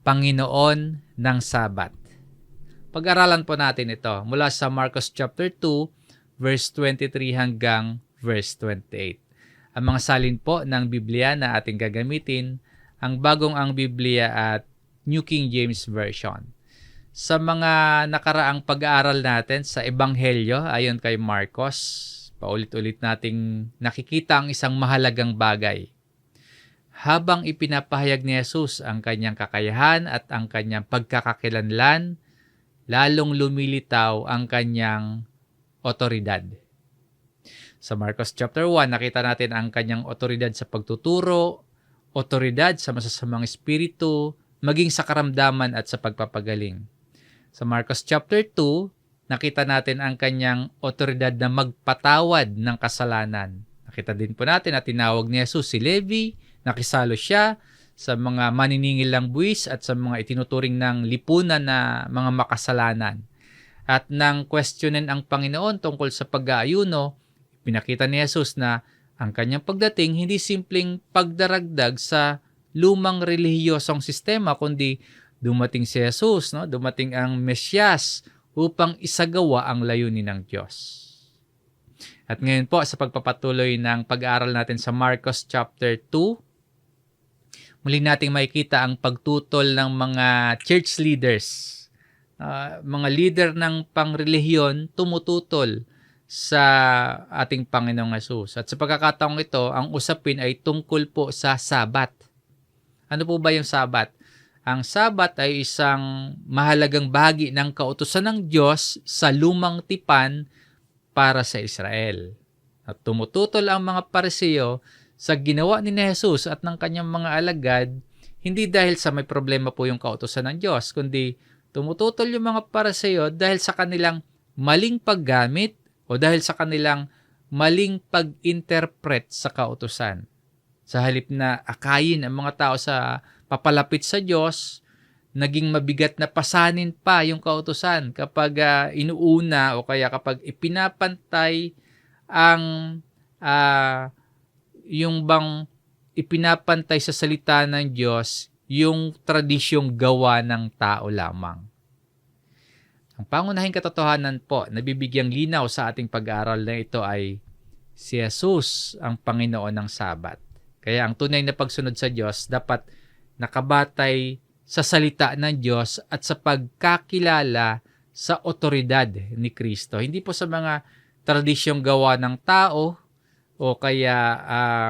Panginoon ng Sabat. Pag-aralan po natin ito mula sa Marcos chapter 2, verse 23 hanggang verse 28. Ang mga salin po ng Biblia na ating gagamitin, ang Bagong Biblia at New King James Version. Sa mga nakaraang pag-aaral natin sa Ebanghelyo ayon kay Marcos, paulit-ulit nating nakikita ang isang mahalagang bagay. Habang ipinapahayag ni Jesus ang kanyang kakayahan at ang kanyang pagkakakilanlan, lalong lumilitaw ang kanyang otoridad. Sa Marcos chapter 1, nakita natin ang kanyang otoridad sa pagtuturo, otoridad sa masasamang espiritu, maging sa karamdaman at sa pagpapagaling. Sa Marcos chapter 2, nakita natin ang kanyang otoridad na magpatawad ng kasalanan. Nakita din po natin na tinawag ni Jesus si Levi, nakisalo siya sa mga maniningil ng buwis at sa mga itinuturing ng lipunan na mga makasalanan. At nang questionin ang Panginoon tungkol sa pag-aayuno, pinakita ni Jesus na ang kanyang pagdating hindi simpleng pagdaragdag sa lumang relihiyosong sistema, kundi dumating si Jesus, dumating ang Mesyas upang isagawa ang layunin ng Diyos. At ngayon po sa pagpapatuloy ng pag-aaral natin sa Marcos chapter 2, muli nating makikita ang pagtutol ng mga church leaders. Mga leader ng pangrelihiyon tumututol sa ating Panginoong Hesus. At sa pagkakataong ito, ang usapin ay tungkol po sa Sabat. Ano po ba yung Sabat? Ang Sabat ay isang mahalagang bahagi ng kautusan ng Diyos sa lumang tipan para sa Israel. At tumututol ang mga Pariseo sa ginawa ni Jesus at ng kanyang mga alagad, hindi dahil sa may problema po yung kautusan ng Diyos, kundi tumututol yung mga Pariseo dahil sa kanilang maling paggamit o dahil sa kanilang maling pag-interpret sa kautusan. Sa halip na akayin ang mga tao sa papalapit sa Diyos, naging mabigat na pasanin pa yung kautusan kapag inuuna o kaya kapag ipinapantay ang yung bang ipinapantay sa salita ng Diyos yung tradisyong gawa ng tao lamang. Ang pangunahing katotohanan po na bibigyang linaw sa ating pag-aaral na ito ay si Jesus ang Panginoon ng Sabat. Kaya ang tunay na pagsunod sa Diyos dapat nakabatay sa salita ng Diyos at sa pagkakilala sa otoridad ni Kristo. Hindi po sa mga tradisyong gawa ng tao o kaya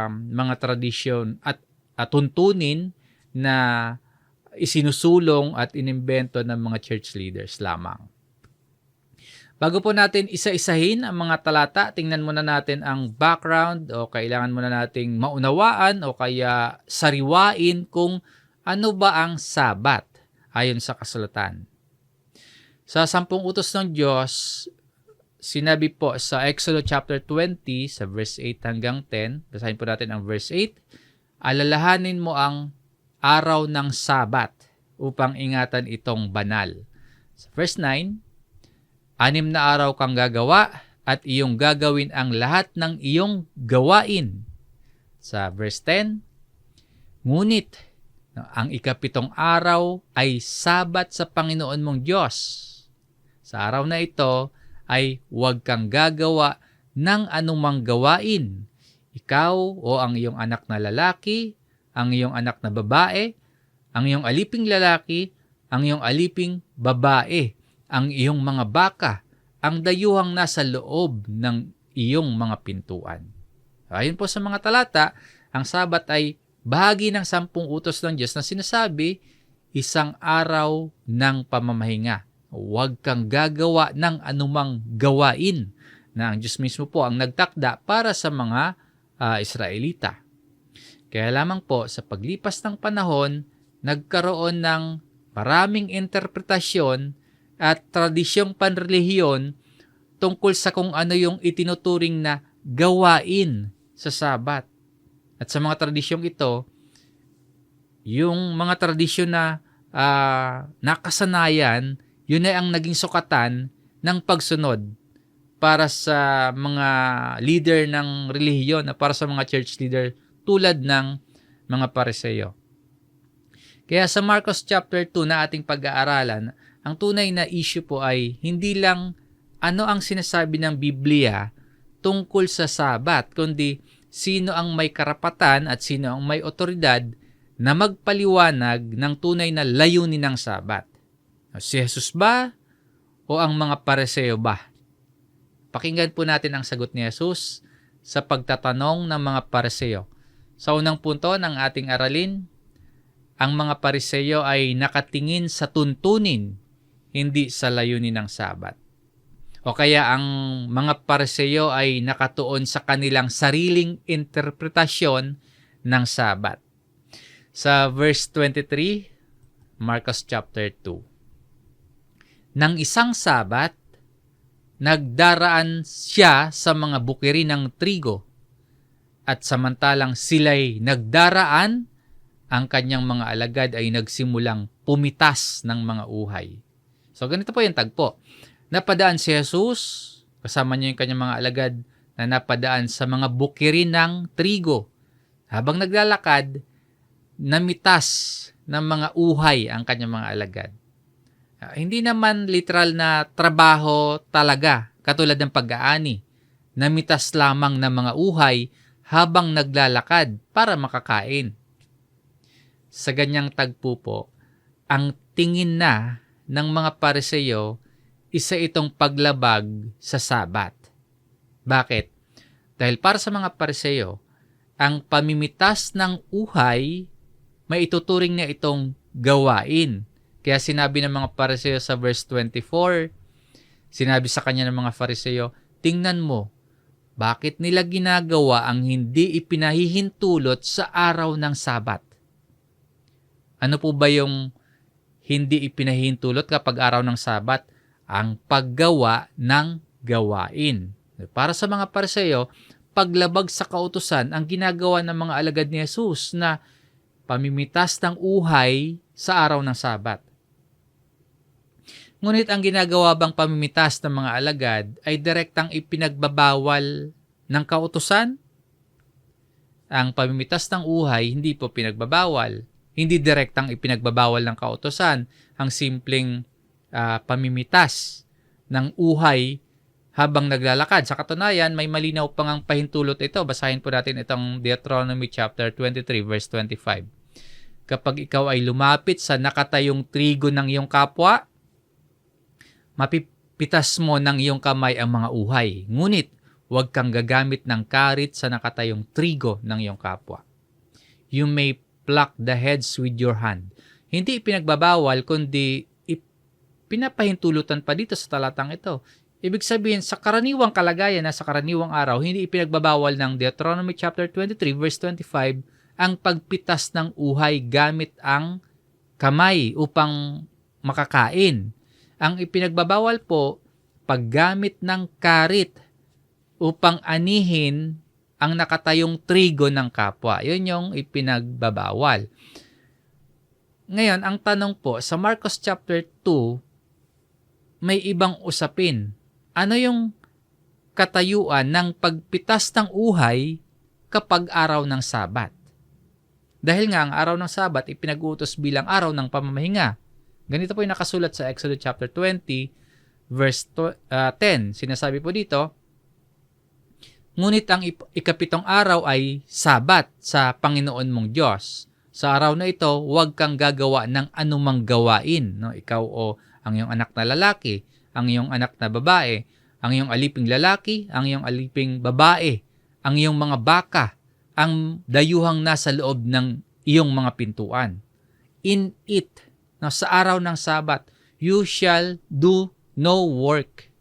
mga tradisyon at tuntunin na isinusulong at inimbento ng mga church leaders lamang. Bago po natin isa-isahin ang mga talata, tingnan muna natin ang background o kailangan muna nating maunawaan o kaya sariwain kung ano ba ang Sabat ayon sa kasulatan. Sa 10 utos ng Diyos, sinabi po sa Exodus chapter 20 sa verse 8 hanggang 10, basahin po natin ang verse 8, alalahanin mo ang araw ng Sabat upang ingatan itong banal. Sa verse 9, 6 na araw kang gagawa at iyong gagawin ang lahat ng iyong gawain. Sa verse 10, ngunit ang ikapitong araw ay Sabat sa Panginoon mong Diyos. Sa araw na ito ay huwag kang gagawa ng anumang gawain. Ikaw o ang iyong anak na lalaki, ang iyong anak na babae, ang iyong aliping lalaki, ang iyong aliping babae, ang iyong mga baka, ang dayuhang nasa loob ng iyong mga pintuan. Ayon po sa mga talata, ang Sabat ay bahagi ng 10 utos ng Diyos na sinasabi, isang araw ng pamamahinga. Huwag kang gagawa ng anumang gawain na ang Diyos mismo po ang nagtakda para sa mga Israelita. Kaya lamang po sa paglipas ng panahon, nagkaroon ng maraming interpretasyon at tradisyong panrelihiyon tungkol sa kung ano yung itinuturing na gawain sa Sabat. At sa mga tradisyong ito, yung mga tradisyon na nakasanayan, yun ay ang naging sukatan ng pagsunod para sa mga leader ng relihiyon, para sa mga church leader tulad ng mga Pariseo. Kaya sa Marcos chapter 2 na ating pag-aaralan, ang tunay na issue po ay hindi lang ano ang sinasabi ng Biblia tungkol sa Sabat, kundi sino ang may karapatan at sino ang may otoridad na magpaliwanag ng tunay na layunin ng Sabat. Si Jesus ba o ang mga Pariseo ba? Pakinggan po natin ang sagot ni Jesus sa pagtatanong ng mga Pariseo. Sa unang punto ng ating aralin, ang mga Pariseo ay nakatingin sa tuntunin, hindi sa layunin ng Sabat. O kaya ang mga Pariseo ay nakatuon sa kanilang sariling interpretasyon ng Sabat. Sa verse 23, Marcos chapter 2. Nang isang Sabat, nagdaraan siya sa mga bukirin ng trigo, at samantalang sila'y nagdaraan, ang kanyang mga alagad ay nagsimulang pumitas ng mga uhay. So ganito po yung tagpo. Napadaan si Jesus, kasama niya yung kanyang mga alagad na napadaan sa mga bukirin ng trigo. Habang naglalakad, namitas ng mga uhay ang kanyang mga alagad. Hindi naman literal na trabaho talaga, katulad ng pag-aani. Namitas lamang ng mga uhay habang naglalakad para makakain. Sa ganyang tagpo po, ang tingin na ng mga Pariseo, isa itong paglabag sa Sabat. Bakit? Dahil para sa mga Pariseo, ang pamimitas ng uhay, may ituturing na itong gawain. Kaya sinabi ng mga Pariseo sa verse 24, sinabi sa kanya ng mga Pariseo, tingnan mo, bakit nila ginagawa ang hindi ipinahihintulot sa araw ng Sabat? Ano po ba yung hindi ipinahihintulot kapag araw ng Sabat? Ang paggawa ng gawain. Para sa mga Pariseo, paglabag sa kautusan ang ginagawa ng mga alagad ni Jesus na pamimitas ng uhay sa araw ng Sabat. Ngunit ang ginagawa bang pamimitas ng mga alagad ay direktang ipinagbabawal ng kautusan? Ang pamimitas ng uhay hindi po pinagbabawal. Hindi direktang ipinagbabawal ng kautusan ang simpleng pamimitas ng uhay habang naglalakad. Sa katunayan, may malinaw pang ang pahintulot ito. Basahin po natin itong Deuteronomy chapter 23 verse 25. Kapag ikaw ay lumapit sa nakatayong trigo ng iyong kapwa, mapipitas mo ng iyong kamay ang mga uhay. Ngunit, huwag kang gagamit ng karit sa nakatayong trigo ng iyong kapwa. You may pluck the heads with your hand. Hindi ipinagbabawal, kundi pinapahintulutan pa dito sa talatang ito. Ibig sabihin, sa karaniwang kalagayan na sa karaniwang araw, hindi ipinagbabawal ng Deuteronomy chapter 23 verse 25 ang pagpitas ng uhay gamit ang kamay upang makakain. Ang ipinagbabawal po, paggamit ng karit upang anihin ang nakatayong trigo ng kapwa. Yun yung ipinagbabawal. Ngayon, ang tanong po, sa Marcos chapter 2, may ibang usapin. Ano yung katayuan ng pagpitas ng uhay kapag araw ng Sabat? Dahil nga ang araw ng Sabat ipinag-uutos bilang araw ng pamamahinga. Ganito po yung nakasulat sa Exodus chapter 20 verse 10. Sinasabi po dito, ngunit ang ikapitong araw ay Sabat sa Panginoon mong Diyos. Sa araw na ito, huwag kang gagawa ng anumang gawain. No? Ikaw o ang iyong anak na lalaki, ang iyong anak na babae, ang iyong aliping lalaki, ang iyong aliping babae, ang iyong mga baka, ang dayuhang nasa loob ng iyong mga pintuan. In it, no, sa araw ng Sabat, you shall do no work.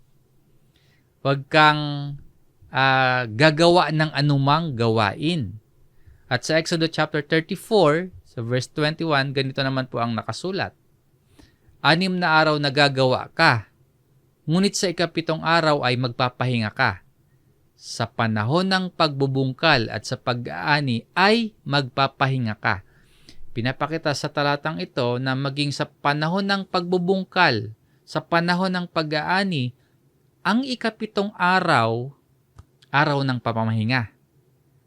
Huwag kang gagawa ng anumang gawain. At sa Exodus chapter 34, sa verse 21, ganito naman po ang nakasulat. 6 na araw nagagawa ka, ngunit sa ikapitong araw ay magpapahinga ka. Sa panahon ng pagbubungkal at sa pag-aani ay magpapahinga ka. Pinapakita sa talatang ito na maging sa panahon ng pagbubungkal, sa panahon ng pag-aani, ang ikapitong araw, araw ng pamamahinga.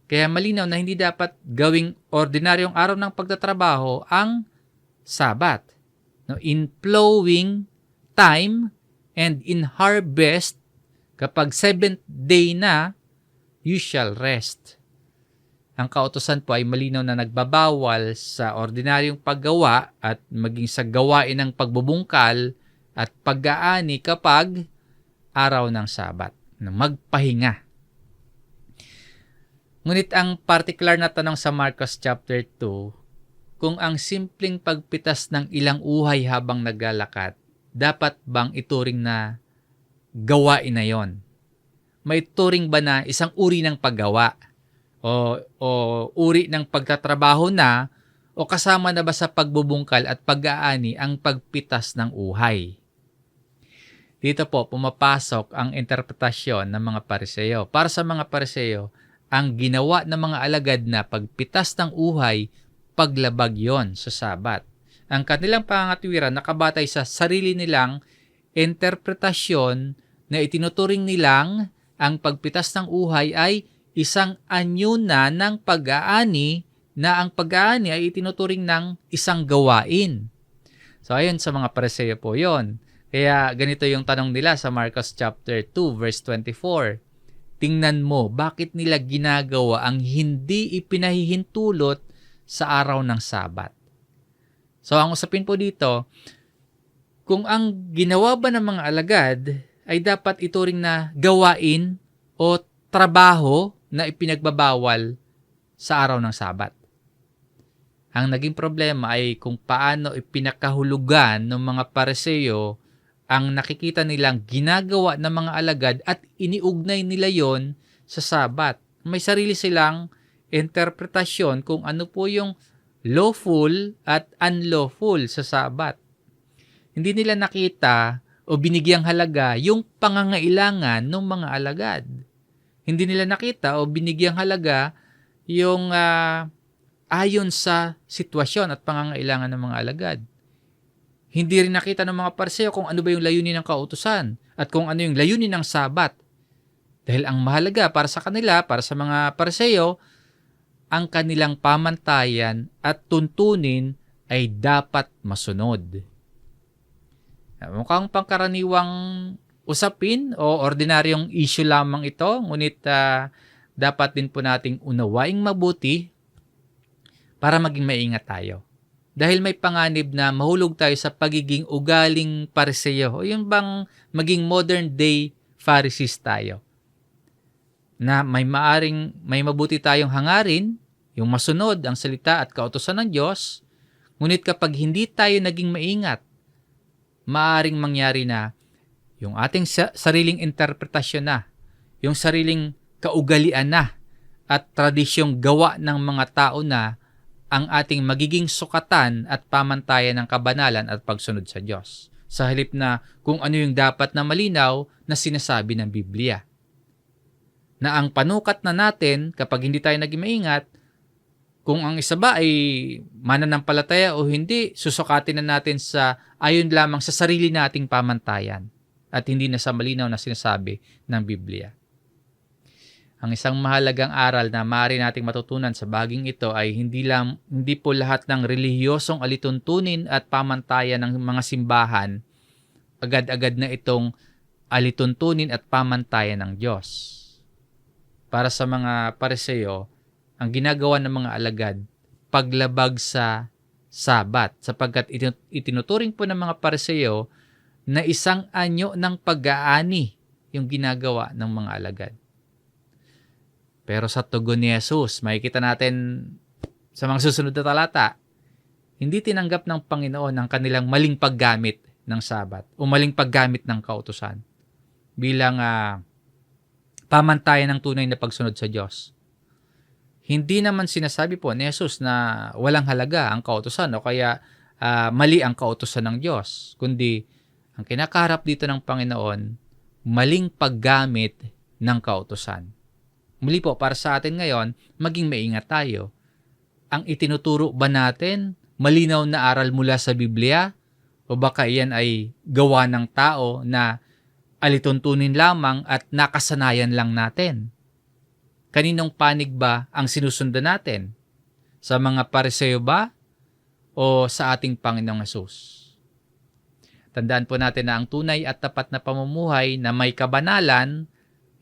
Kaya malinaw na hindi dapat gawing ordinaryong araw ng pagtatrabaho ang Sabbath. No, in plowing time and in harvest, kapag 7th day na, you shall rest. Ang kautusan po ay malinaw na nagbabawal sa ordinaryong paggawa at maging sa gawain ng pagbubungkal at pag-aani kapag araw ng Sabat, na magpahinga. Ngunit ang particular na tanong sa Marcos chapter 2, kung ang simpleng pagpitas ng ilang uhay habang naglalakad, dapat bang ituring na gawain na yon? May turing ba na isang uri ng paggawa? O uri ng pagtatrabaho na? O kasama na ba sa pagbubungkal at pag-aani ang pagpitas ng uhay? Dito po pumapasok ang interpretasyon ng mga Pariseo. Para sa mga Pariseo, ang ginawa ng mga alagad na pagpitas ng uhay, paglabag yon sa Sabat. Ang kanilang pangangatwiran nakabatay sa sarili nilang interpretasyon na itinuturing nilang ang pagpitas ng uhay ay isang anyo na ng pag-aani, na ang pag-aani ay itinuturing ng isang gawain. So ayon sa mga Pariseo po yon. Kaya ganito yung tanong nila sa Marcos chapter 2 verse 24. Tingnan mo, bakit nila ginagawa ang hindi ipinahihintulot sa araw ng Sabat? So ang usapin po dito, kung ang ginawa ba ng mga alagad ay dapat ituring na gawain o trabaho na ipinagbabawal sa araw ng Sabat. Ang naging problema ay kung paano ipinakahulugan ng mga Pariseo ang nakikita nilang ginagawa ng mga alagad at iniugnay nila yon sa Sabat. May sarili silang interpretasyon kung ano po yung lawful at unlawful sa Sabat. Hindi nila nakita o binigyang halaga yung pangangailangan ng mga alagad. Hindi nila nakita o binigyang halaga yung ayon sa sitwasyon at pangangailangan ng mga alagad. Hindi rin nakita ng mga Pariseo kung ano ba yung layunin ng kautusan at kung ano yung layunin ng Sabat. Dahil ang mahalaga para sa kanila, para sa mga Pariseo, ang kanilang pamantayan at tuntunin ay dapat masunod. Mukhang pangkaraniwang usapin o ordinaryong issue lamang ito, ngunit dapat din po nating unawaing mabuti para maging maingat tayo. Dahil may panganib na mahulog tayo sa pagiging ugaling Pariseo o yung bang maging modern day Pharisees tayo. Na may mabuti tayong hangarin, yung masunod ang salita at kautusan ng Diyos, ngunit kapag hindi tayo naging maingat, maaring mangyari na yung ating sariling interpretasyon na, yung sariling kaugalian na, at tradisyong gawa ng mga tao na ang ating magiging sukatan at pamantayan ng kabanalan at pagsunod sa Diyos. Sa halip na kung ano yung dapat na malinaw na sinasabi ng Biblia. Na ang panukat na natin kapag hindi tayo naging maingat, kung ang isa ba ay mananampalataya o hindi, susukatin na natin sa ayon lamang sa sarili nating pamantayan at hindi na sa malinaw na sinasabi ng Biblia. Ang isang mahalagang aral na maaari nating matutunan sa baging ito ay hindi po lahat ng relihiyosong alituntunin at pamantayan ng mga simbahan agad-agad na itong alituntunin at pamantayan ng Diyos. Para sa mga Pariseo, ang ginagawa ng mga alagad, paglabag sa Sabat, sapagkat itinuturing po ng mga Pariseo na isang anyo ng pag-aani yung ginagawa ng mga alagad. Pero sa tugon ni Jesus, makikita natin sa mga susunod na talata, hindi tinanggap ng Panginoon ang kanilang maling paggamit ng Sabat o maling paggamit ng kautusan bilang pamantayan ng tunay na pagsunod sa Diyos. Hindi naman sinasabi po ni Jesus na walang halaga ang kautusan o kaya mali ang kautusan ng Diyos, kundi ang kinakaharap dito ng Panginoon, maling paggamit ng kautusan. Muli po, para sa atin ngayon, maging maingat tayo. Ang itinuturo ba natin, malinaw na aral mula sa Biblia? O baka iyan ay gawa ng tao na alituntunin lamang at nakasanayan lang natin? Kaninong panig ba ang sinusundan natin? Sa mga Pariseo ba? o sa ating Panginoong Hesus. Tandaan po natin na ang tunay at tapat na pamumuhay na may kabanalan,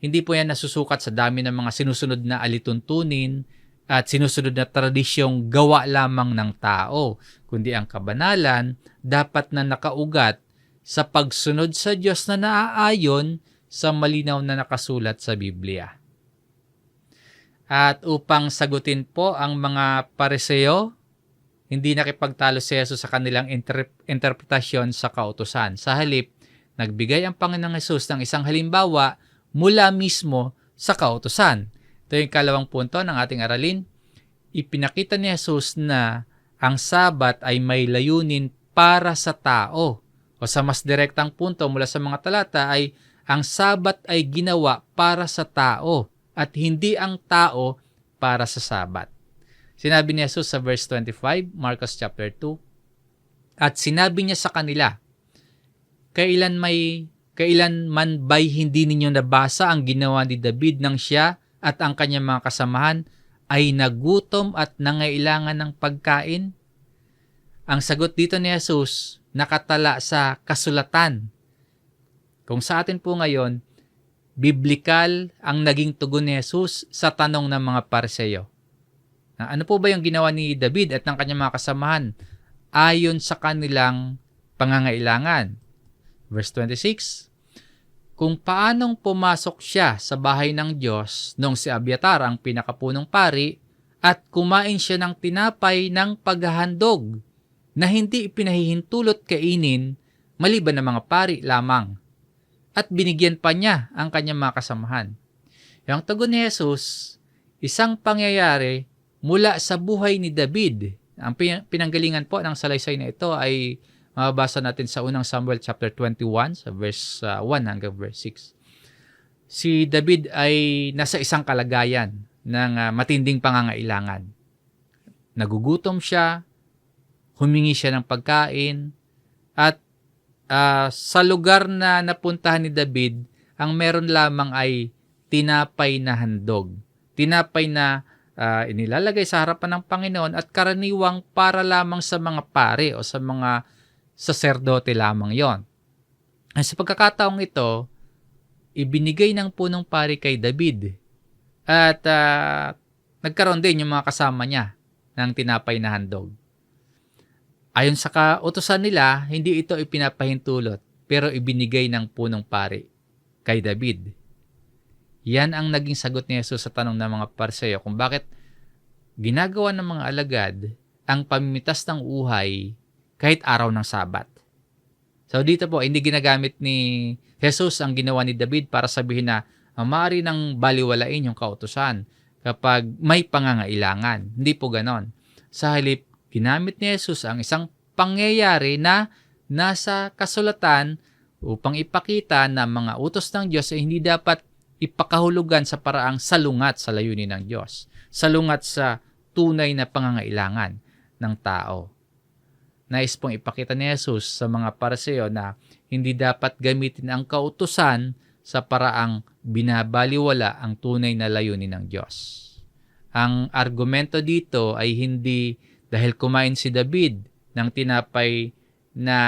hindi po yan nasusukat sa dami ng mga sinusunod na alituntunin at sinusunod na tradisyong gawa lamang ng tao, kundi ang kabanalan dapat na nakaugat sa pagsunod sa Diyos na naaayon sa malinaw na nakasulat sa Biblia. At upang sagutin po ang mga Pariseo, hindi nakipagtalo si Jesus sa kanilang interpretasyon sa kautusan. Sa halip, nagbigay ang Panginoong Hesus ng isang halimbawa mula mismo sa kautusan. Ito yung kalawang punto ng ating aralin. Ipinakita ni Jesus na ang Sabat ay may layunin para sa tao. O sa mas direktang punto mula sa mga talata ay ang Sabat ay ginawa para sa tao at hindi ang tao para sa Sabat. Sinabi ni Jesus sa verse 25, Marcos chapter 2, at sinabi niya sa kanila, kailan man ba'y hindi ninyo nabasa ang ginawa ni David nang siya at ang kanyang mga kasamahan ay nagutom at nangailangan ng pagkain? Ang sagot dito ni Jesus nakatala sa kasulatan. Kung sa atin po ngayon, biblikal ang naging tugon ni Jesus sa tanong ng mga Pariseo. Ano po ba yung ginawa ni David at ng kanyang mga kasamahan ayon sa kanilang pangangailangan? Verse 26, kung paanong pumasok siya sa bahay ng Diyos nung si Abiatar ang pinakapunong pari at kumain siya ng tinapay ng paghahandog na hindi ipinahihintulot kainin maliban ng mga pari lamang at binigyan pa niya ang kanyang mga kasamahan. Yung tugon ni Jesus, isang pangyayari mula sa buhay ni David. Ang pinanggalingan po ng salaysay na ito ay mababasa natin sa unang Samuel chapter 21 sa verse 1 hanggang verse 6. Si David ay nasa isang kalagayan ng matinding pangangailangan. Nagugutom siya, humingi siya ng pagkain, at sa lugar na napuntahan ni David, ang meron lamang ay tinapay na handog. Tinapay na inilalagay sa harapan ng Panginoon at karaniwang para lamang sa mga pare o sa mga saserdote lamang yon. Sa pagkakataong ito, ibinigay ng punong pari kay David at nagkaroon din yung mga kasama niya ng tinapay na handog. Ayon sa kautusan nila, hindi ito ipinapahintulot pero ibinigay ng punong pari kay David. Yan ang naging sagot ni Jesus sa tanong ng mga Pariseo kung bakit ginagawa ng mga alagad ang pamimitas ng uhay kahit araw ng Sabat. So dito po, hindi ginagamit ni Jesus ang ginawa ni David para sabihin na maaari nang baliwalain yung kautusan kapag may pangangailangan. Hindi po ganon. Sa halip, ginamit ni Jesus ang isang pangyayari na nasa kasulatan upang ipakita na mga utos ng Diyos ay hindi dapat ipakahulugan sa paraang salungat sa layunin ng Diyos. Salungat sa tunay na pangangailangan ng tao. Nais pong ipakita ni Jesus sa mga Pariseo na hindi dapat gamitin ang kautusan sa paraang binabaliwala ang tunay na layunin ng Diyos. Ang argumento dito ay hindi dahil kumain si David ng tinapay na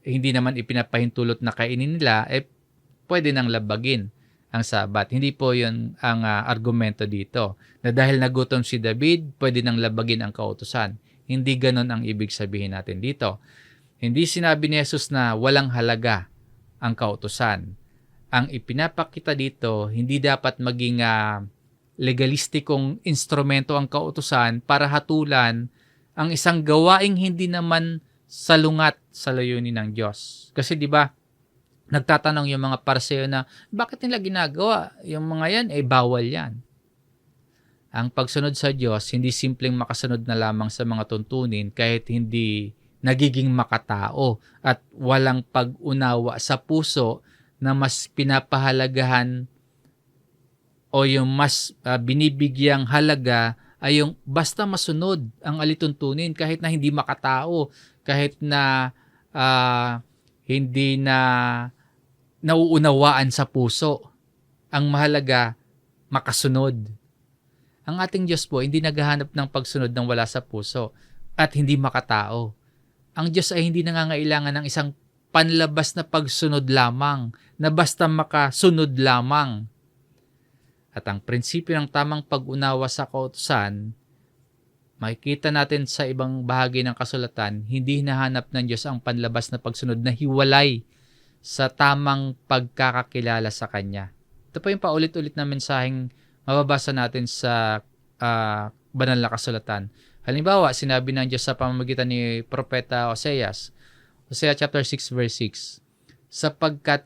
hindi naman ipinapahintulot na kainin nila, pwede nang labagin ang Sabat. Hindi po yun ang argumento dito. Na dahil nagutom si David, pwede nang labagin ang kautusan. Hindi ganon ang ibig sabihin natin dito. Hindi sinabi ni Jesus na walang halaga ang kautusan. Ang ipinapakita dito, hindi dapat maging legalistikong instrumento ang kautusan para hatulan ang isang gawaing hindi naman salungat sa layunin ng Diyos. Kasi di ba, nagtatanong yung mga Pariseo na bakit nila ginagawa? Yung mga yan, bawal yan. Ang pagsunod sa Diyos, hindi simpleng makasunod na lamang sa mga tuntunin kahit hindi nagiging makatao at walang pag-unawa sa puso na mas pinapahalagahan o yung mas binibigyang halaga ay yung basta masunod ang alituntunin kahit na hindi makatao, kahit na hindi na nauunawaan sa puso. Ang mahalaga, makasunod. Ang ating Diyos po, hindi naghahanap ng pagsunod ng wala sa puso, at hindi makatao. Ang Diyos ay hindi nangangailangan ng isang panlabas na pagsunod lamang, na basta makasunod lamang. At ang prinsipyo ng tamang pag-unawa sa kautusan, makikita natin sa ibang bahagi ng kasulatan, hindi hinahanap ng Diyos ang panlabas na pagsunod na hiwalay sa tamang pagkakakilala sa Kanya. Ito po yung paulit-ulit na mensaheng mababasa natin sa banal na kasulatan. Halimbawa, sinabi ng Diyos sa pamamagitan ni Propeta Oseas, Hosea chapter 6 verse 6, sapagkat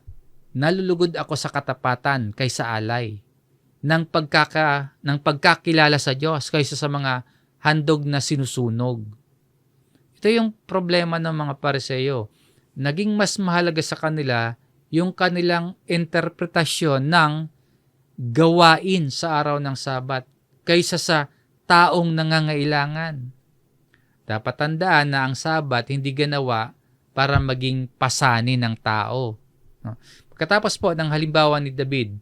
nalulugod ako sa katapatan kaysa alay, ng pagkakilala sa Diyos kaysa sa mga handog na sinusunog. Ito yung problema ng mga Pariseo. Naging mas mahalaga sa kanila yung kanilang interpretasyon ng gawain sa araw ng Sabat kaysa sa taong nangangailangan. Dapat tandaan na ang Sabat hindi ginawa para maging pasanin ng tao. Pagkatapos po ng halimbawa ni David,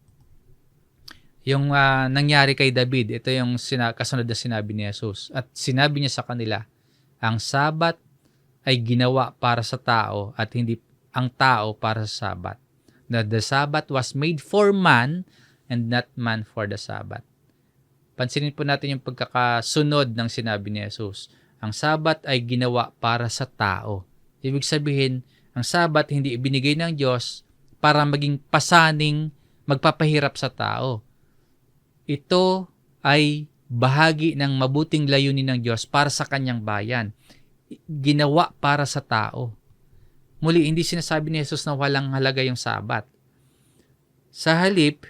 yung nangyari kay David, ito yung kasunod na sinabi ni Jesus. At sinabi niya sa kanila, ang Sabat ay ginawa para sa tao at hindi ang tao para sa Sabat. That the Sabbath was made for man and not man for the Sabbath. Pansinin po natin yung pagkakasunod ng sinabi ni Jesus. Ang Sabat ay ginawa para sa tao. Ibig sabihin, ang Sabat hindi ibinigay ng Diyos para maging pasaning magpapahirap sa tao. Ito ay bahagi ng mabuting layunin ng Diyos para sa kanyang bayan. Ginawa para sa tao. Muli, hindi sinasabi ni Jesus na walang halaga yung Sabat. Sa halip,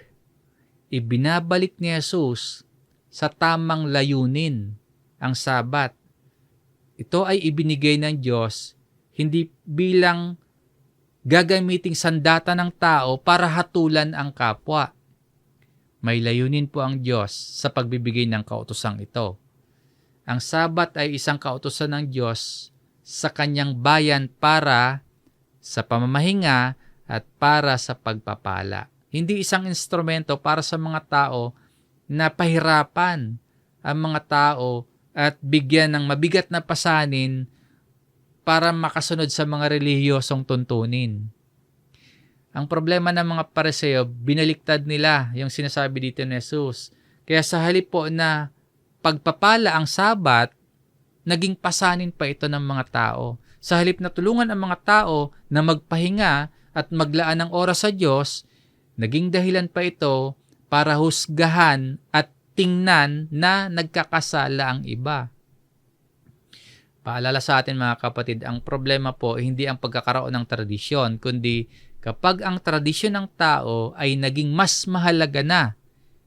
ibinabalik ni Jesus sa tamang layunin ang Sabat. Ito ay ibinigay ng Diyos hindi bilang gagamiting sandata ng tao para hatulan ang kapwa. May layunin po ang Diyos sa pagbibigay ng kautosang ito. Ang Sabat ay isang kautusan ng Diyos sa kanyang bayan para sa pamamahinga at para sa pagpapala. Hindi isang instrumento para sa mga tao na pahirapan ang mga tao at bigyan ng mabigat na pasanin para makasunod sa mga relihiyosong tuntunin. Ang problema ng mga Pariseo, binaliktad nila yung sinasabi dito ni Jesus. Kaya sa halip po na pagpapala ang Sabat, naging pasanin pa ito ng mga tao. Sa halip na tulungan ang mga tao na magpahinga at maglaan ng oras sa Diyos, naging dahilan pa ito para husgahan at tingnan na nagkakasala ang iba. Paalala sa atin mga kapatid, ang problema po hindi ang pagkakaroon ng tradisyon, kundi kapag ang tradisyon ng tao ay naging mas mahalaga na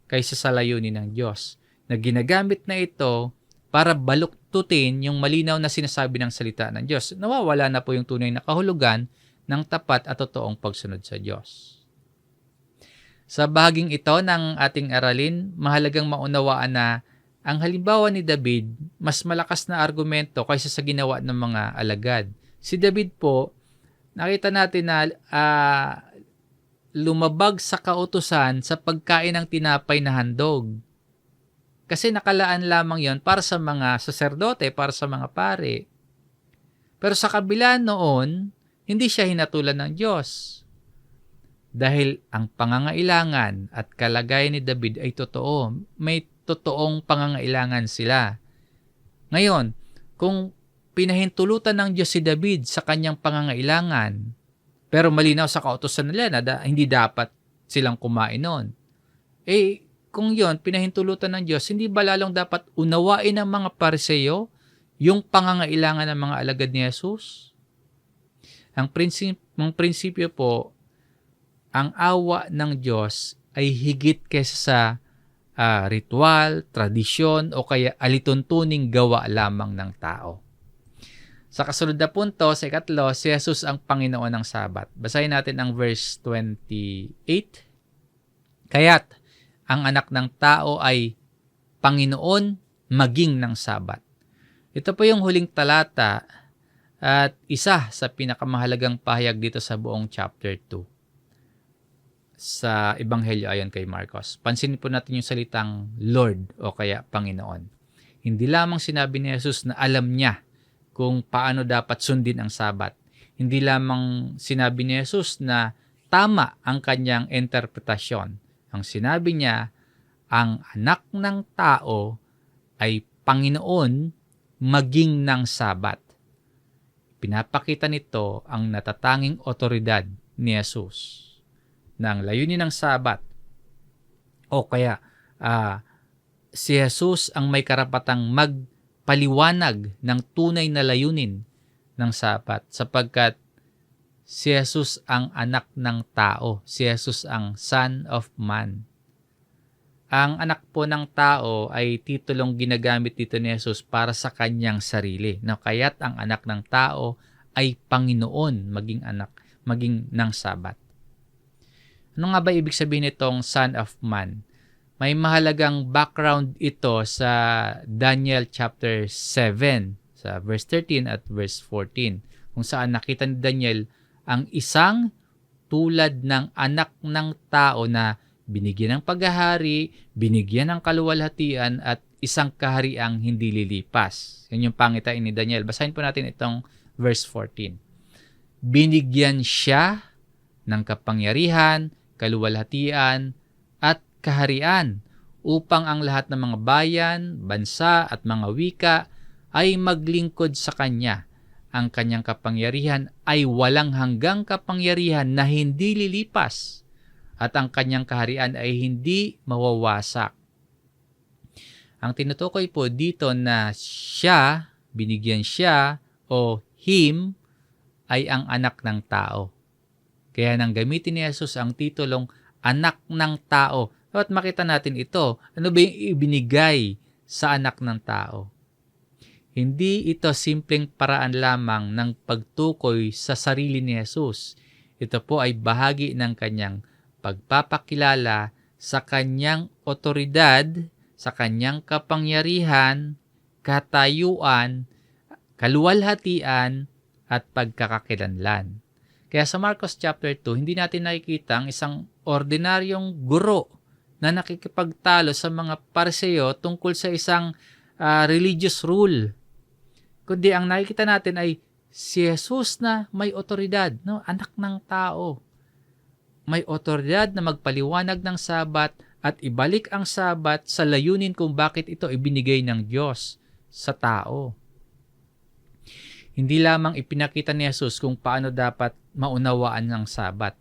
kaysa sa layunin ng Diyos, na ginagamit na ito para baluktutin yung malinaw na sinasabi ng salita ng Diyos, nawawala na po yung tunay na kahulugan ng tapat at totoong pagsunod sa Diyos. Sa bahaging ito ng ating aralin, mahalagang maunawaan na ang halimbawa ni David, mas malakas na argumento kaysa sa ginawa ng mga alagad. Si David po, nakita natin na lumabag sa kautusan sa pagkain ng tinapay na handog. Kasi nakalaan lamang yon para sa mga saserdote, para sa mga pare. Pero sa kabila noon, hindi siya hinatulan ng Diyos. Dahil ang pangangailangan at kalagayan ni David ay totoo. May totoong pangangailangan sila. Ngayon, kung pinahintulutan ng Diyos si David sa kanyang pangangailangan, pero malinaw sa kautusan nila na hindi dapat silang kumain noon, kung yon pinahintulutan ng Diyos, hindi ba lalong dapat unawain ng mga Pariseo yung pangangailangan ng mga alagad ni Jesus? Ang prinsipyo po, ang awa ng Diyos ay higit kaysa sa ritual, tradisyon, o kaya alituntuning gawa lamang ng tao. Sa kasunod na punto, sa ikatlo, si Jesus ang Panginoon ng Sabat. Basahin natin ang verse 28. Kaya't ang anak ng tao ay Panginoon maging ng Sabat. Ito po yung huling talata at isa sa pinakamahalagang pahayag dito sa buong chapter 2. Sa Ebanghelyo ayon kay Marcos. Pansinin po natin yung salitang Lord o kaya Panginoon. Hindi lamang sinabi ni Jesus na alam niya kung paano dapat sundin ang Sabat. Hindi lamang sinabi ni Jesus na tama ang kanyang interpretasyon. Ang sinabi niya, ang anak ng tao ay Panginoon maging ng Sabat. Pinapakita nito ang natatanging otoridad ni Jesus na ang layunin ng Sabat o kaya si Jesus ang may karapatang magpaliwanag ng tunay na layunin ng Sabat sapagkat si Jesus ang anak ng tao, si Jesus ang Son of Man. Ang anak po ng tao ay titulong ginagamit dito ni Jesus para sa kanyang sarili. Kaya't ang anak ng tao ay Panginoon maging ng Sabat. Ano nga ba ibig sabihin nitong Son of Man? May mahalagang background ito sa Daniel chapter 7, sa verse 13 at verse 14, kung saan nakita ni Daniel ang isang tulad ng anak ng tao na binigyan ng paghahari, binigyan ng kaluwalhatian at isang kahariang hindi lilipas. Yan yung pangitain ni Daniel. Basahin po natin itong verse 14. Binigyan siya ng kapangyarihan, kaluwalhatian at kaharian upang ang lahat ng mga bayan, bansa at mga wika ay maglingkod sa kanya. Ang kanyang kapangyarihan ay walang hanggang kapangyarihan na hindi lilipas at ang kanyang kaharian ay hindi mawawasak. Ang tinutukoy po dito na siya, binigyan siya o him ay ang anak ng tao. Kaya nang gamitin ni Jesus ang titulong anak ng tao. At makita natin ito. Ano ba yung ibinigay sa anak ng tao? Hindi ito simpleng paraan lamang ng pagtukoy sa sarili ni Jesus. Ito po ay bahagi ng kanyang pagpapakilala sa kanyang otoridad, sa kanyang kapangyarihan, katayuan, kaluwalhatian, at pagkakakilanlan. Kaya sa Marcos chapter 2, hindi natin nakikita ang isang ordinaryong guro na nakikipagtalo sa mga Pariseo tungkol sa isang religious rule. Kundi ang nakikita natin ay si Jesus na may otoridad, anak ng tao. May otoridad na magpaliwanag ng Sabat at ibalik ang Sabat sa layunin kung bakit ito ibinigay ng Diyos sa tao. Hindi lamang ipinakita ni Jesus kung paano dapat maunawaan ng Sabat.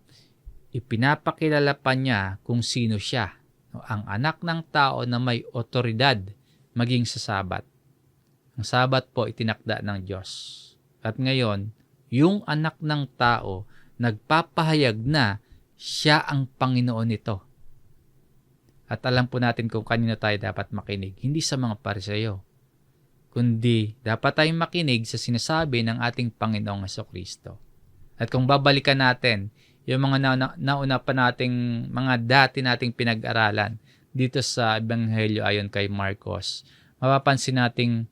Ipinapakilala pa niya kung sino siya, ang anak ng tao na may otoridad maging sa Sabat. Ang Sabat po itinakda ng Diyos. At ngayon, yung anak ng tao nagpapahayag na siya ang Panginoon nito. At alam po natin kung kanino tayo dapat makinig. Hindi sa mga Pariseo, kundi dapat tayong makinig sa sinasabi ng ating Panginoong Jesucristo. At kung babalikan natin yung mga nauna pa nating mga dati nating pinag-aralan dito sa Ebanghelyo ayon kay Marcos, mapapansin nating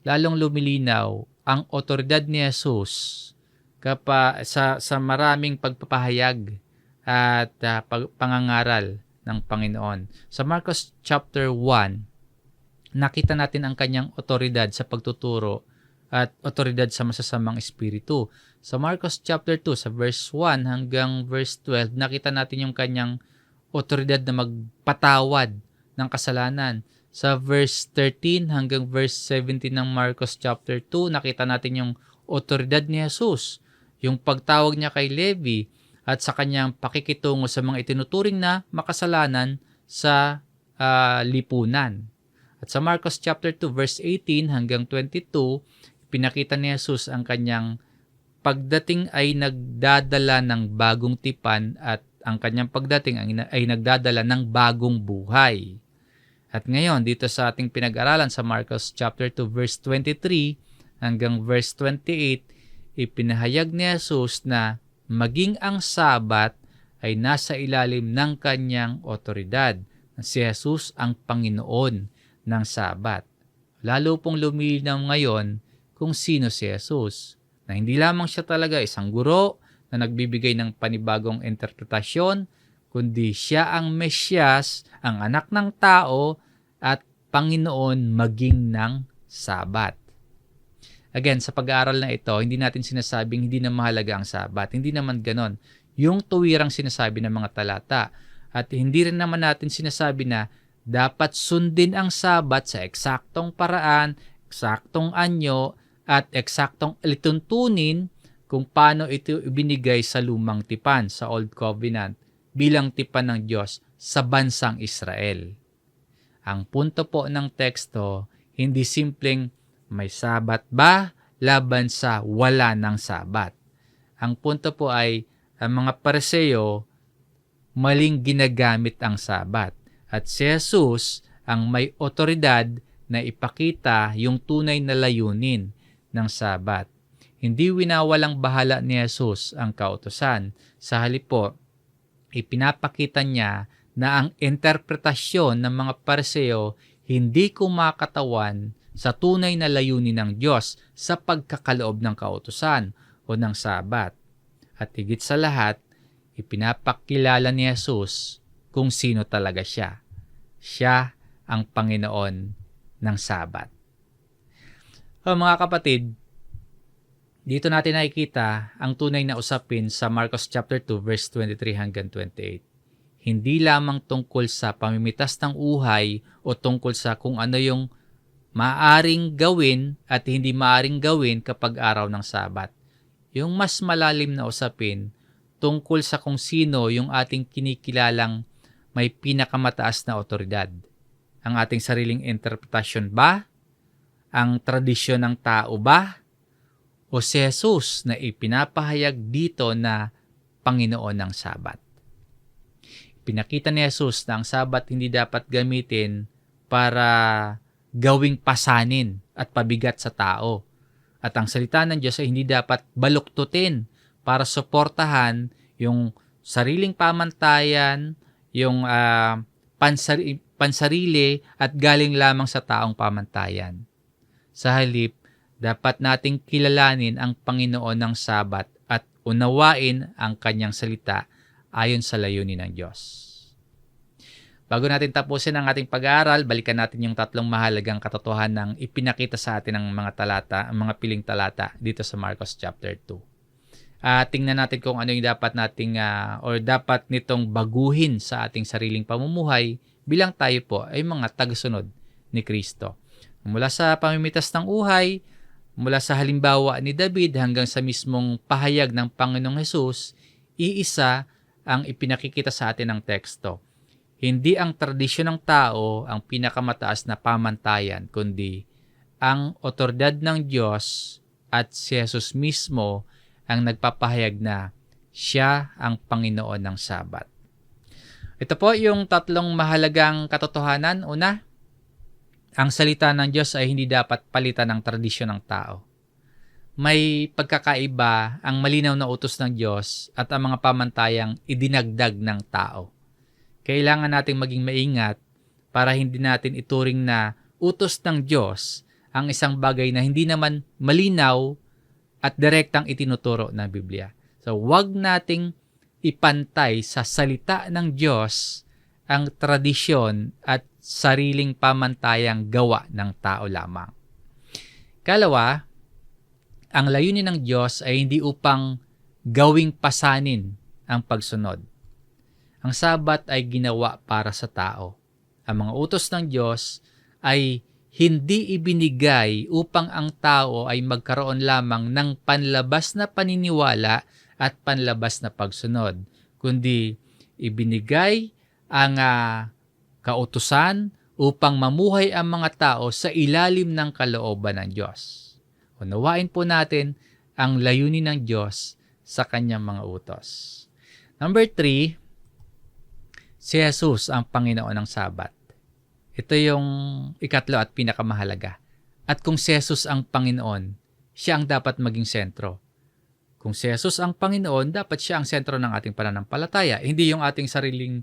lalong lumilinaw ang otoridad ni Jesus sa maraming pagpapahayag at pangangaral ng Panginoon. Sa Marcos chapter 1, nakita natin ang kanyang otoridad sa pagtuturo at otoridad sa masasamang espiritu. Sa Marcos chapter 2, sa verse 1 hanggang verse 12, nakita natin yung kanyang otoridad na magpatawad ng kasalanan. Sa verse 13 hanggang verse 17 ng Marcos chapter 2, nakita natin yung otoridad ni Jesus, yung pagtawag niya kay Levi at sa kanyang pakikitungo sa mga itinuturing na makasalanan sa lipunan. At sa Marcos chapter 2 verse 18 hanggang 22, pinakita ni Jesus ang kanyang pagdating ay nagdadala ng bagong tipan at ang kanyang pagdating ay nagdadala ng bagong buhay. At ngayon, dito sa ating pinag-aralan sa Marcos chapter 2 verse 23 hanggang verse 28, ipinahayag ni Jesus na maging ang Sabat ay nasa ilalim ng kanyang otoridad. Si Jesus ang Panginoon ng Sabat. Lalo pong lumilinaw ngayon kung sino si Jesus. Na hindi lamang siya talaga isang guro na nagbibigay ng panibagong interpretasyon, kundi siya ang Mesyas, ang anak ng tao, at Panginoon maging ng Sabat. Again, sa pag-aaral na ito, hindi natin sinasabing hindi na mahalaga ang Sabat. Hindi naman ganon. Yung tuwirang sinasabi ng mga talata. At hindi rin naman natin sinasabi na dapat sundin ang Sabat sa eksaktong paraan, eksaktong anyo, at eksaktong lituntunin kung paano ito ibinigay sa lumang tipan, sa Old Covenant, bilang tipan ng Diyos sa bansang Israel. Ang punto po ng teksto, hindi simpleng may Sabat ba laban sa wala ng Sabat. Ang punto po ay ang mga Pariseo maling ginagamit ang Sabat at si Jesus ang may otoridad na ipakita yung tunay na layunin ng Sabat. Hindi winawalang bahala ni Jesus ang kautusan. Sa halip po, ipinapakita niya na ang interpretasyon ng mga Pariseo hindi kumakatawan sa tunay na layunin ng Diyos sa pagkakaloob ng kautusan o ng Sabat. At higit sa lahat, ipinapakilala ni Jesus kung sino talaga siya. Siya ang Panginoon ng Sabat. Mga kapatid, dito natin nakikita ang tunay na usapin sa Marcos chapter 2 verse 23 hanggang 28. Hindi lamang tungkol sa pamimitas ng uhay o tungkol sa kung ano yung maaring gawin at hindi maaring gawin kapag araw ng Sabat. Yung mas malalim na usapin tungkol sa kung sino yung ating kinikilalang may pinakamataas na otoridad. Ang ating sariling interpretasyon ba? Ang tradisyon ng tao ba? O si Jesus na ipinapahayag dito na Panginoon ng Sabat? Pinakita ni Jesus na ang Sabat hindi dapat gamitin para gawing pasanin at pabigat sa tao. At ang salita ng Diyos ay hindi dapat baluktutin para suportahan yung sariling pamantayan, yung pansarili at galing lamang sa taong pamantayan. Sa halip, dapat nating kilalanin ang Panginoon ng Sabat at unawain ang kanyang salita ayon sa layunin ng Diyos. Bago natin tapusin ang ating pag-aaral, balikan natin yung tatlong mahalagang katotohanan ng ipinakita sa atin ng mga talata, ang mga piling talata dito sa Marcos chapter 2. Tingnan natin kung ano yung dapat nating or dapat nitong baguhin sa ating sariling pamumuhay bilang tayo po ay mga tagasunod ni Kristo. Mula sa pamimitas ng uhay, mula sa halimbawa ni David hanggang sa mismong pahayag ng Panginoong Hesus, iisa ang ipinakikita sa atin ng teksto. Hindi ang tradisyon ng tao ang pinakamataas na pamantayan, kundi ang otoridad ng Diyos at si Jesus mismo ang nagpapahayag na siya ang Panginoon ng Sabat. Ito po yung tatlong mahalagang katotohanan. Una, ang salita ng Diyos ay hindi dapat palitan ng tradisyon ng tao. May pagkakaiba ang malinaw na utos ng Diyos at ang mga pamantayang idinagdag ng tao. Kailangan nating maging maingat para hindi natin ituring na utos ng Diyos ang isang bagay na hindi naman malinaw at direktang itinuturo ng Biblia. So, wag nating ipantay sa salita ng Diyos ang tradisyon at sariling pamantayang gawa ng tao lamang. Kalawa, ang layunin ng Diyos ay hindi upang gawing pasanin ang pagsunod. Ang Sabat ay ginawa para sa tao. Ang mga utos ng Diyos ay hindi ibinigay upang ang tao ay magkaroon lamang ng panlabas na paniniwala at panlabas na pagsunod, kundi ibinigay ang kautusan upang mamuhay ang mga tao sa ilalim ng kalooban ng Diyos. Unawain po natin ang layunin ng Diyos sa kanyang mga utos. Number 3, si Jesus ang Panginoon ng Sabat. Ito yung ikatlo at pinakamahalaga. At kung si Jesus ang Panginoon, siya ang dapat maging sentro. Kung si Jesus ang Panginoon, dapat siya ang sentro ng ating pananampalataya. Hindi yung ating sariling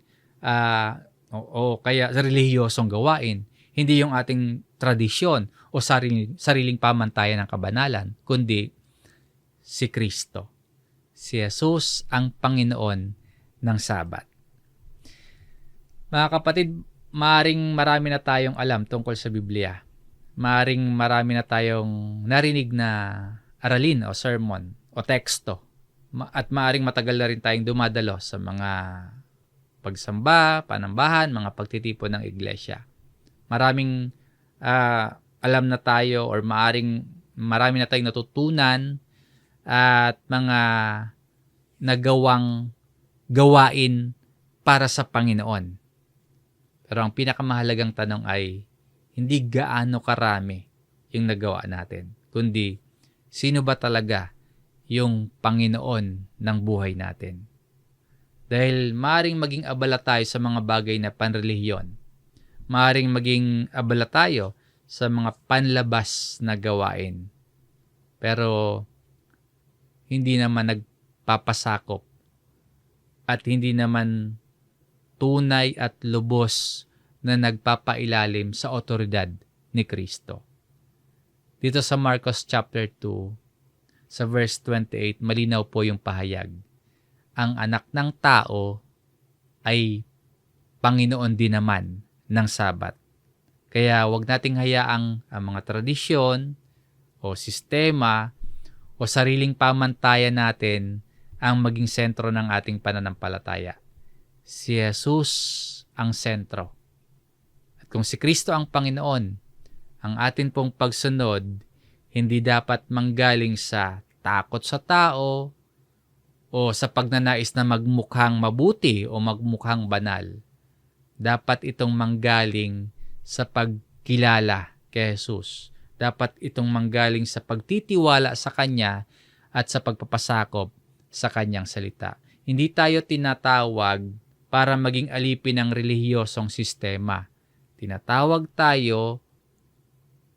kaya relihiyosong gawain. Hindi yung ating tradisyon o sariling pamantayan ng kabanalan, kundi si Kristo. Si Jesus ang Panginoon ng Sabat. Mga kapatid, maring marami na tayong alam tungkol sa Biblia. Maaring marami na tayong narinig na aralin o sermon o teksto. At maaring matagal na rin tayong dumadalo sa mga pagsamba, panambahan, mga pagtitipon ng iglesia. Maraming alam na tayo or marami na tayong natutunan at mga nagawang gawain para sa Panginoon. Pero ang pinakamahalagang tanong ay, hindi gaano karami yung nagawa natin, kundi sino ba talaga yung Panginoon ng buhay natin. Dahil maaaring maging abala tayo sa mga bagay na panrelihiyon. Maaaring maging abala tayo sa mga panlabas na gawain. Pero hindi naman nagpapasakop at hindi naman tunay at lubos na nagpapailalim sa otoridad ni Kristo. Dito sa Marcos chapter 2, sa verse 28, malinaw po yung pahayag. Ang anak ng tao ay Panginoon din naman ng Sabat. Kaya wag nating hayaang ang mga tradisyon o sistema o sariling pamantayan natin ang maging sentro ng ating pananampalataya. Si Jesus ang sentro. At kung si Kristo ang Panginoon, ang atin pong pagsunod hindi dapat manggaling sa takot sa tao o sa pagnanais na magmukhang mabuti o magmukhang banal. Dapat itong manggaling sa pagkilala kay Jesus. Dapat itong manggaling sa pagtitiwala sa Kanya at sa pagpapasakop sa Kanyang salita. Hindi tayo tinatawag para maging alipin ng relihiyosong sistema. Tinatawag tayo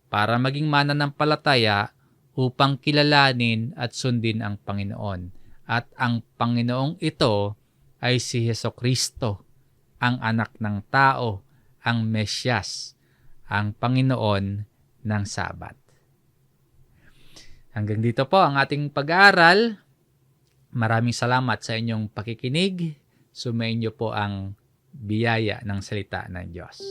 para maging mananampalataya upang kilalanin at sundin ang Panginoon. At ang Panginoong ito ay si Hesukristo, ang anak ng tao, ang Mesyas, ang Panginoon ng Sabat. Hanggang dito po ang ating pag-aaral. Maraming salamat sa inyong pakikinig. Sumainyo po ang biyaya ng salita ng Diyos.